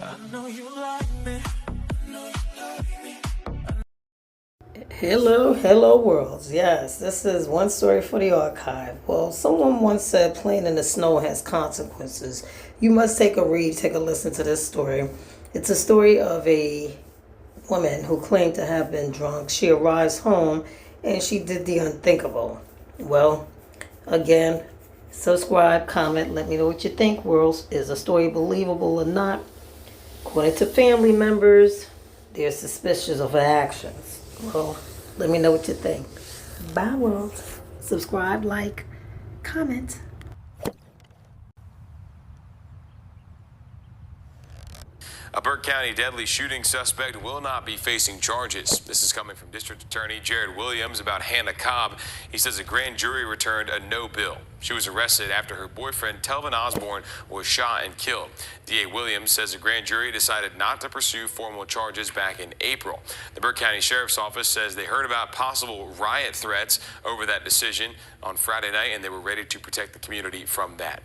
I know you like me. I know you like me. Hello, hello, worlds. Yes, this is one story for the archive. Well, someone once said playing in the snow has consequences. You must take a read, take a listen to this story. It's a story of a woman who claimed to have been drunk. She arrives home and she did the unthinkable. Well, again, subscribe, comment, let me know what you think, worlds. Is the story believable or not? According to family members, they're suspicious of her actions. Well, let me know what you think. Bye, world. Subscribe, like, comment. A Burke County deadly shooting suspect will not be facing charges. This is coming from District Attorney Jared Williams about Hannah Cobb. He says a grand jury returned a no bill. She was arrested after her boyfriend, Telvin Osbourne, was shot and killed. DA Williams says the grand jury decided not to pursue formal charges back in April. The Burke County Sheriff's Office says they heard about possible riot threats over that decision on Friday night, and they were ready to protect the community from that.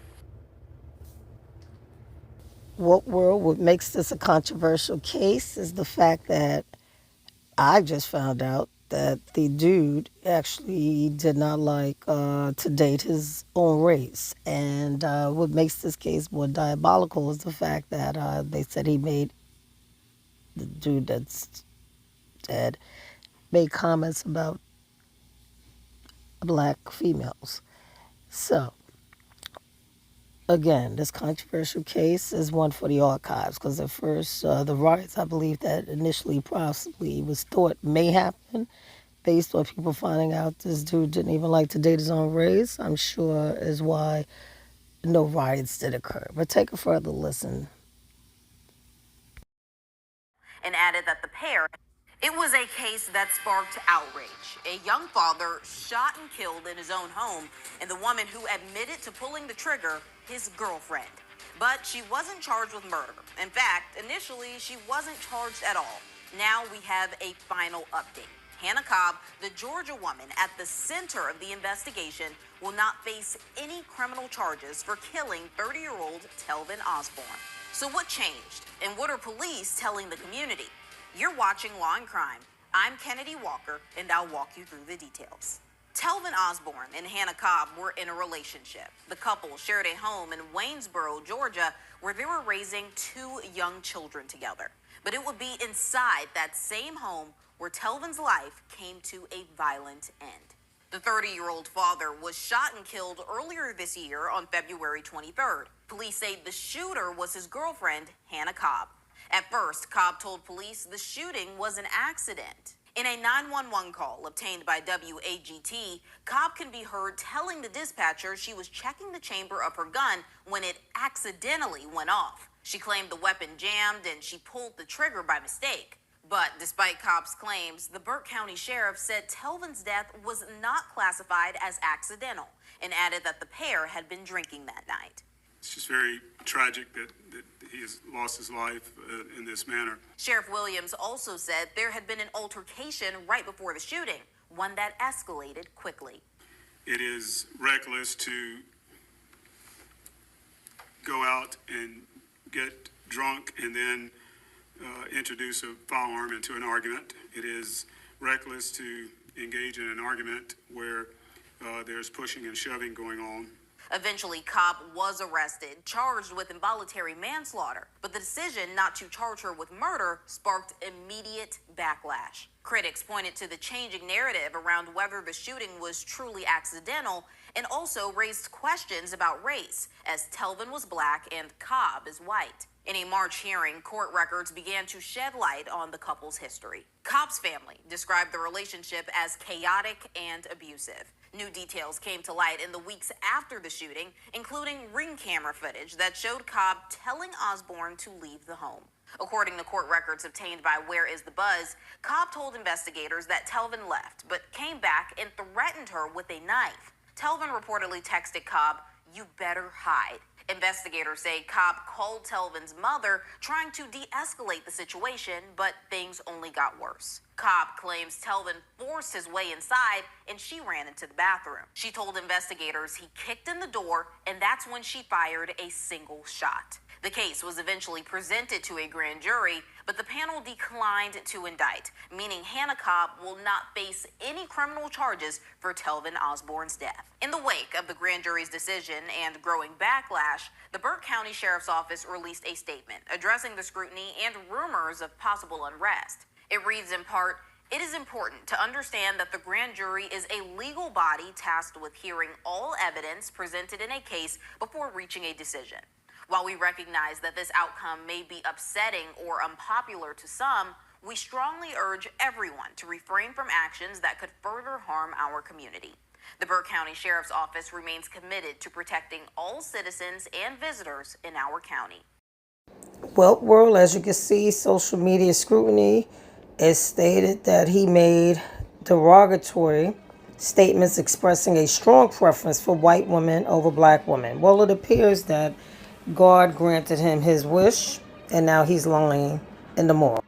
What makes this a controversial case is the fact that I just found out that the dude actually did not like to date his own race. And what makes this case more diabolical is the fact that they said he made, the dude that's dead, made comments about black females. So, again, this controversial case is one for the archives because at first, the riots, I believe, that initially possibly was thought may happen based on people finding out this dude didn't even like to date his own race, I'm sure is why no riots did occur. But take a further listen. And added that the pair, it was a case that sparked outrage. A young father shot and killed in his own home, and the woman who admitted to pulling the trigger, his girlfriend. But she wasn't charged with murder. In fact, initially, she wasn't charged at all. Now we have a final update. Hannah Cobb, the Georgia woman at the center of the investigation, will not face any criminal charges for killing 30-year-old Telvin Osbourne. So what changed? And what are police telling the community? You're watching Law and Crime. I'm Kennedy Walker, and I'll walk you through the details. Telvin Osbourne and Hannah Cobb were in a relationship. The couple shared a home in Waynesboro, Georgia, where they were raising 2 young children together. But it would be inside that same home where Telvin's life came to a violent end. The 30-year-old father was shot and killed earlier this year on February 23rd. Police say the shooter was his girlfriend, Hannah Cobb. At first, Cobb told police the shooting was an accident. In a 911 call obtained by WAGT, Cobb can be heard telling the dispatcher she was checking the chamber of her gun when it accidentally went off. She claimed the weapon jammed and she pulled the trigger by mistake. But despite Cobb's claims, the Burke County Sheriff said Telvin's death was not classified as accidental and added that the pair had been drinking that night. It's just very tragic that he has lost his life in this manner. Sheriff Williams also said there had been an altercation right before the shooting, one that escalated quickly. It is reckless to go out and get drunk and then introduce a firearm into an argument. It is reckless to engage in an argument where there's pushing and shoving going on. Eventually, Cobb was arrested, charged with involuntary manslaughter, but the decision not to charge her with murder sparked immediate backlash. Critics pointed to the changing narrative around whether the shooting was truly accidental and also raised questions about race, as Telvin was black and Cobb is white. In a March hearing, court records began to shed light on the couple's history. Cobb's family described the relationship as chaotic and abusive. New details came to light in the weeks after the shooting, including ring camera footage that showed Cobb telling Osbourne to leave the home. According to court records obtained by Where Is the Buzz, Cobb told investigators that Telvin left, but came back and threatened her with a knife. Telvin reportedly texted Cobb, "You better hide." Investigators say Cobb called Telvin's mother, trying to de-escalate the situation, but things only got worse. Cobb claims Telvin forced his way inside and she ran into the bathroom. She told investigators he kicked in the door, and that's when she fired a single shot. The case was eventually presented to a grand jury, but the panel declined to indict, meaning Hannah Cobb will not face any criminal charges for Telvin Osbourne's death. In the wake of the grand jury's decision and growing backlash, the Burke County Sheriff's Office released a statement addressing the scrutiny and rumors of possible unrest. It reads in part, "It is important to understand that the grand jury is a legal body tasked with hearing all evidence presented in a case before reaching a decision. While we recognize that this outcome may be upsetting or unpopular to some, we strongly urge everyone to refrain from actions that could further harm our community." The Burke County Sheriff's Office remains committed to protecting all citizens and visitors in our county. Well, world, as you can see, social media scrutiny is stated that he made derogatory statements expressing a strong preference for white women over black women. Well, it appears that God granted him his wish, and now he's lying in the morgue.